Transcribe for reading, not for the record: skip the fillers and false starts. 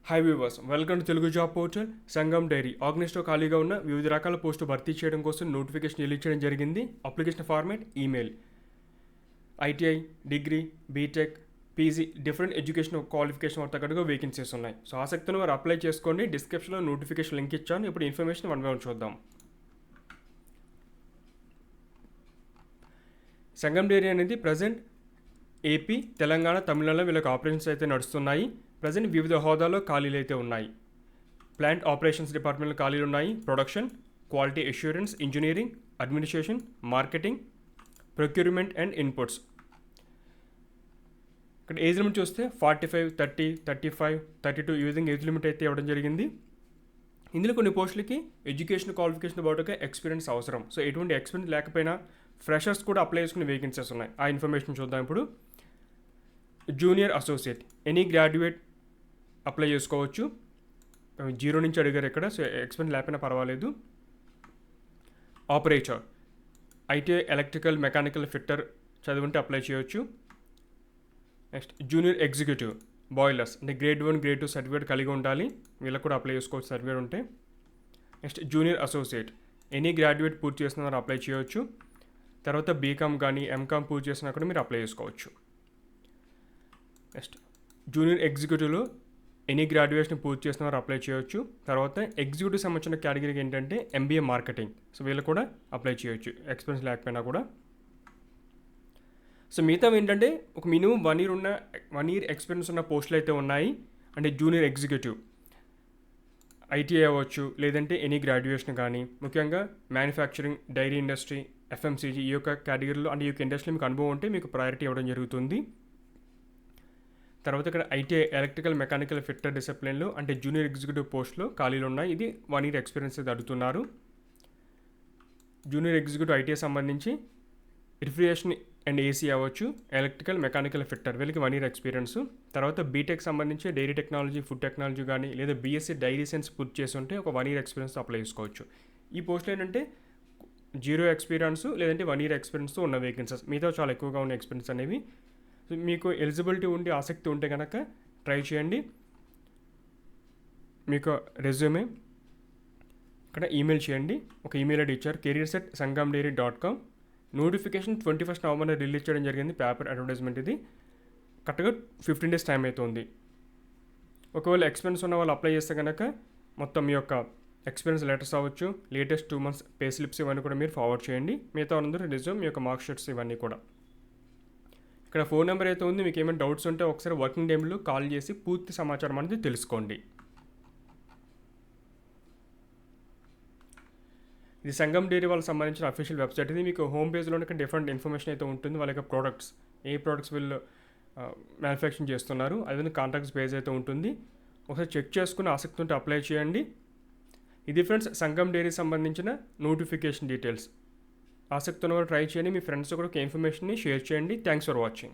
High viewers, welcome to Telugu job portal Sangam dairy. ఆర్గనైజ్లో ఖాళీగా ఉన్న వివిధ రకాల పోస్టులు భర్తీ చేయడం కోసం నోటిఫికేషన్ రిలీజ్ చేయడం జరిగింది. Application format email. ITI, degree, BTech, PG different education qualification తగ్గట్టుగా వేకెన్సీస్ ఉన్నాయి. సో ఆసక్తిని వారు అప్లై చేసుకోండి. డిస్క్రిప్షన్లో నోటిఫికేషన్ లింక్ ఇచ్చాను. ఇప్పుడు ఇన్ఫర్మేషన్ వన్ బై వన్ చూద్దాం. సంగం డైరీ అనేది ప్రజెంట్ ఏపీ, తెలంగాణ, తమిళనాడులో వీళ్ళకి ఆపరేషన్స్ అయితే నడుస్తున్నాయి. ప్రజెంట్ వివిధ హోదాలో ఖాళీలు అయితే ఉన్నాయి. ప్లాంట్ ఆపరేషన్స్ డిపార్ట్మెంట్లో ఖాళీలు ఉన్నాయి. Production, quality assurance, engineering, administration, marketing, procurement and inputs. ఇక్కడ ఏజ్ లిమిట్ చూస్తే 45, 30, 35, 32 ఈ విధంగా ఏజ్ లిమిట్ అయితే ఇవ్వడం జరిగింది. ఇందులో కొన్ని పోస్టులకి ఎడ్యుకేషన్ క్వాలిఫికేషన్ పాటుగా ఎక్స్పీరియన్స్ అవసరం. సో ఎటువంటి ఎక్స్పీరియన్స్ లేకపోయినా ఫ్రెషర్స్ కూడా అప్లై చేసుకునే వేకెన్సీస్ ఉన్నాయి. ఆ ఇన్ఫర్మేషన్ చూద్దాం ఇప్పుడు. Junior associate, any graduate apply చేసుకోవచ్చు. 0 నుంచి అడిగారు ఇక్కడ, సో ఎక్స్పీరియన్స్ లేకపోయినా పర్వాలేదు. Operator, ITI electrical, mechanical, fitter చదువుంటే అప్లై చేయొచ్చు. నెక్స్ట్ జూనియర్ ఎగ్జిక్యూటివ్, బాయిలర్స్ అంటే గ్రేడ్ 1, గ్రేడ్ 2 సర్టిఫికేట్ కలిగి ఉండాలి. వీళ్ళకి కూడా అప్లై చేసుకోవచ్చు సర్టిఫికేట్ ఉంటే. Next junior associate, any graduate పూర్తి చేసిన వారు అప్లై చేయొచ్చు. తర్వాత బీకామ్ కానీ ఎంకామ్ పూర్తి చేసినా కూడా మీరు అప్లై చేసుకోవచ్చు. నెక్స్ట్ జూనియర్ ఎగ్జిక్యూటివ్లో ఎనీ గ్రాడ్యుయేషన్ పూర్తి చేసిన వారు అప్లై చేయొచ్చు. తర్వాత ఎగ్జిక్యూటివ్ సంబంధించిన కేటగిరీకి ఏంటంటే ఎంబీఏ మార్కెటింగ్, సో వీళ్ళు కూడా అప్లై చేయొచ్చు ఎక్స్పీరియన్స్ లేకపోయినా కూడా. సో మిగతా ఏంటంటే ఒక మినిమం 1 year ఎక్స్పీరియన్స్ ఉన్న పోస్టులు అయితే ఉన్నాయి. అంటే జూనియర్ ఎగ్జిక్యూటివ్ ఐటీఐ అవ్వచ్చు, లేదంటే ఎనీ గ్రాడ్యుయేషన్ కానీ, ముఖ్యంగా మ్యానుఫ్యాక్చరింగ్, డైరీ ఇండస్ట్రీ, ఎఫ్ఎంసీజీ ఈ యొక్క కేటగిరీలో అంటే ఈ యొక్క ఇండస్ట్రీలో మీకు అనుభవం ఉంటే మీకు ప్రయారిటీ ఇవ్వడం జరుగుతుంది. తర్వాత ఇక్కడ ఐటీఐ ఎలక్ట్రికల్, మెకానికల్, ఫిట్టర్ డిసిప్లిన్లో అంటే జూనియర్ ఎగ్జిక్యూటివ్ పోస్ట్లో ఖాళీలు ఉన్నాయి. ఇది 1 year ఎక్స్పీరియన్స్ అయితే అడుగుతున్నారు. జూనియర్ ఎగ్జిక్యూటివ్ ఐటీఐ సంబంధించి రిఫ్రిజరేషన్ అండ్ ఏసీ అవ్వచ్చు, ఎలక్ట్రికల్, మెకానికల్, ఫిట్టర్ వీళ్ళకి 1 year ఎక్స్పీరియన్స్. తర్వాత బీటెక్ సంబంధించి డైరీ టెక్నాలజీ, ఫుడ్ టెక్నాలజీ కానీ, లేదా బీఎస్సీ డైరీ సైన్స్ పూర్తి చేసి ఉంటే ఒక 1 year ఎక్స్పీరియన్స్ అప్లై చేసుకోవచ్చు. ఈ పోస్టులు ఏంటంటే 0 ఎక్స్పీరియన్స్ లేదంటే 1 year ఎక్స్పీరియన్స్తో ఉన్న వేకెన్సీస్. మిగతా చాలా ఎక్కువగా ఉన్న ఎక్స్పీరియన్స్ అనేవి. సో మీకు ఎలిజిబిలిటీ ఉండి ఆసక్తి ఉంటే కనుక ట్రై చేయండి. మీకు రెజ్యూమే ఇక్కడ ఈమెయిల్ చేయండి. ఒక ఈమెయిల్ ఐడి ఇచ్చారు, careers@sangamdairy.com. Notification 21st November release చేయడం జరిగింది. పేపర్ అడ్వర్టైజ్మెంట్ ఇది. కరెక్ట్గా 15 days టైం అవుతుంది. ఒకవేళ ఎక్స్పీరియన్స్ ఉన్న వాళ్ళు అప్లై చేస్తే కనుక మొత్తం మీ యొక్క ఎక్స్పీరియన్స్ లెటర్స్ అవ్వచ్చు, లేటెస్ట్ 2 months పే స్లిప్స్ ఇవన్నీ కూడా మీరు ఫార్వర్డ్ చేయండి. మిగతా అందరూ రెజ్యూమ్, మీ యొక్క మార్క్ షీట్స్ ఇవన్నీ కూడా. ఇక్కడ ఫోన్ నెంబర్ అయితే ఉంది. మీకు ఏమైనా డౌట్స్ ఉంటే ఒకసారి వర్కింగ్ టైంలో కాల్ చేసి పూర్తి సమాచారం అనేది తెలుసుకోండి. ఇది సంగం డైరీ వాళ్ళకి సంబంధించిన అఫీషియల్ వెబ్సైట్. ఇది మీకు హోమ్ పేజ్లో డిఫరెంట్ ఇన్ఫర్మేషన్ అయితే ఉంటుంది. వాళ్ళ యొక్క ప్రోడక్ట్స్, ఏ ప్రోడక్ట్స్ వీళ్ళు మ్యానుఫ్యాక్చరింగ్ చేస్తున్నారు, అదే కాంటాక్ట్స్ పేజ్ అయితే ఉంటుంది. ఒకసారి చెక్ చేసుకుని ఆసక్తి ఉంటే అప్లై చేయండి. ఇది ఫ్రెండ్స్ సంగం డైరీ సంబంధించిన నోటిఫికేషన్ డీటెయిల్స్. ఆసక్తి ఉన్న ట్రై చేయండి. మీ ఫ్రెండ్స్ కూడా ఇన్ఫర్మేషన్ని షేర్ చేయండి. Thanks for watching.